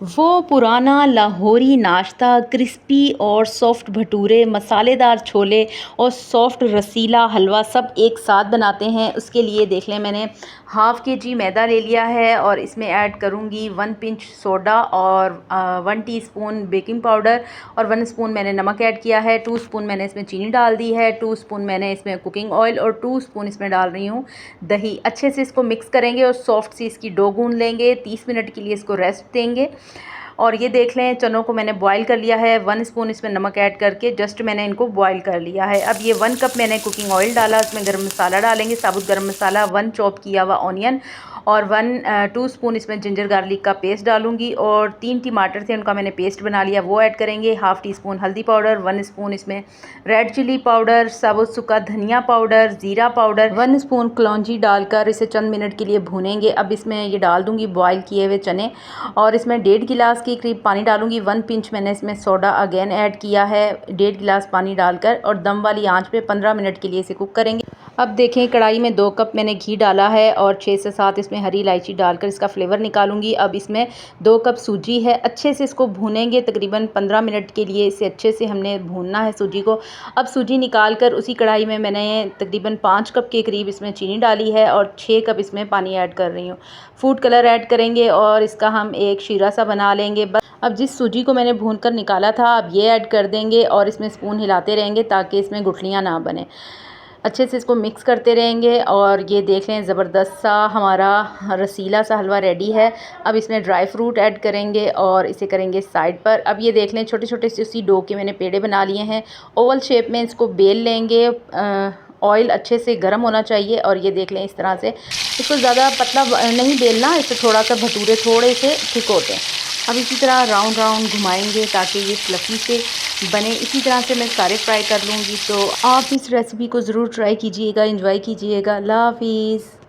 वो पुराना लाहौरी नाश्ता, क्रिस्पी और सॉफ्ट भटूरे, मसालेदार छोले और सॉफ्ट रसीला हलवा सब एक साथ बनाते हैं। उसके लिए देख लें, मैंने हाफ़ केजी मैदा ले लिया है और इसमें ऐड करूँगी 1 पिंच सोडा और 1 टीस्पून बेकिंग पाउडर और 1 स्पून मैंने नमक ऐड किया है। 2 स्पून मैंने इसमें चीनी डाल दी है। 2 स्पून मैंने इसमें कुकिंग ऑयल और 2 स्पून इसमें डाल रही हूँ दही। अच्छे से इसको मिक्स करेंगे और सॉफ्ट सी इसकी डो गूंद लेंगे। 30 मिनट के लिए इसको रेस्ट देंगे। और ये देख लें, चनों को मैंने बॉईल कर लिया है। 1 स्पून इसमें नमक ऐड करके जस्ट मैंने इनको बॉईल कर लिया है। अब ये 1 कप मैंने कुकिंग ऑयल डाला, उसमें गरम मसाला डालेंगे, साबुत गरम मसाला, 1 चॉप किया हुआ ऑनियन और 2 स्पून इसमें जिंजर गार्लिक का पेस्ट डालूंगी और 3 टमाटर थे, उनका मैंने पेस्ट बना लिया, वो ऐड करेंगे। हाफ़ टी स्पून हल्दी पाउडर, 1 स्पून इसमें रेड चिली पाउडर, साबुत सूखा धनिया पाउडर, ज़ीरा पाउडर, 1 स्पून कलौंजी डालकर इसे चंद मिनट के लिए भूनेंगे। अब इसमें ये डाल दूंगी बॉईल किए हुए चने और इसमें 1.5 गिलास के करीब पानी डालूंगी। 1 पिंच मैंने इसमें सोडा अगेन ऐड किया है। 1.5 गिलास पानी डालकर और दम वाली आंच पे 15 मिनट के लिए इसे कुक करेंगे। अब देखें, कढ़ाई में 2 कप मैंने घी डाला है और 6 से 7 इसमें हरी इलायची डालकर इसका फ्लेवर निकालूंगी। अब इसमें 2 कप सूजी है, अच्छे से इसको भूनेंगे। तकरीबन 15 मिनट के लिए इसे अच्छे से हमने भूनना है सूजी को। अब सूजी निकाल कर उसी कढ़ाई में मैंने तकरीबन 5 कप के करीब इसमें चीनी डाली है और 6 कप इसमें पानी ऐड कर रही हूँ। फूड कलर ऐड करेंगे और इसका हम एक शीरा सा बना लेंगे। बस अब जिस सूजी को मैंने भून कर निकाला था, अब ये ऐड कर देंगे और इसमें स्पून हिलाते रहेंगे ताकि इसमें गुठलियाँ ना बने। अच्छे से इसको मिक्स करते रहेंगे और ये देख लें, ज़बरदस्त सा हमारा रसीला सा हलवा रेडी है। अब इसमें ड्राई फ्रूट ऐड करेंगे और इसे करेंगे साइड पर। अब ये देख लें, छोटे छोटे से उसी डो के मैंने पेड़े बना लिए हैं। ओवल शेप में इसको बेल लेंगे। ऑयल अच्छे से गर्म होना चाहिए और ये देख लें, इस तरह से इसको ज़्यादा पतला नहीं बेलना, इससे थोड़ा सा भटूरे थोड़े से थिक होते हैं। अब इसी तरह राउंड राउंड घुमाएंगे ताकि ये फ्लफी से बने। इसी तरह से मैं सारे फ्राई कर लूँगी। तो आप इस रेसिपी को ज़रूर ट्राई कीजिएगा, एंजॉय कीजिएगा। अल्लाह हाफिज़।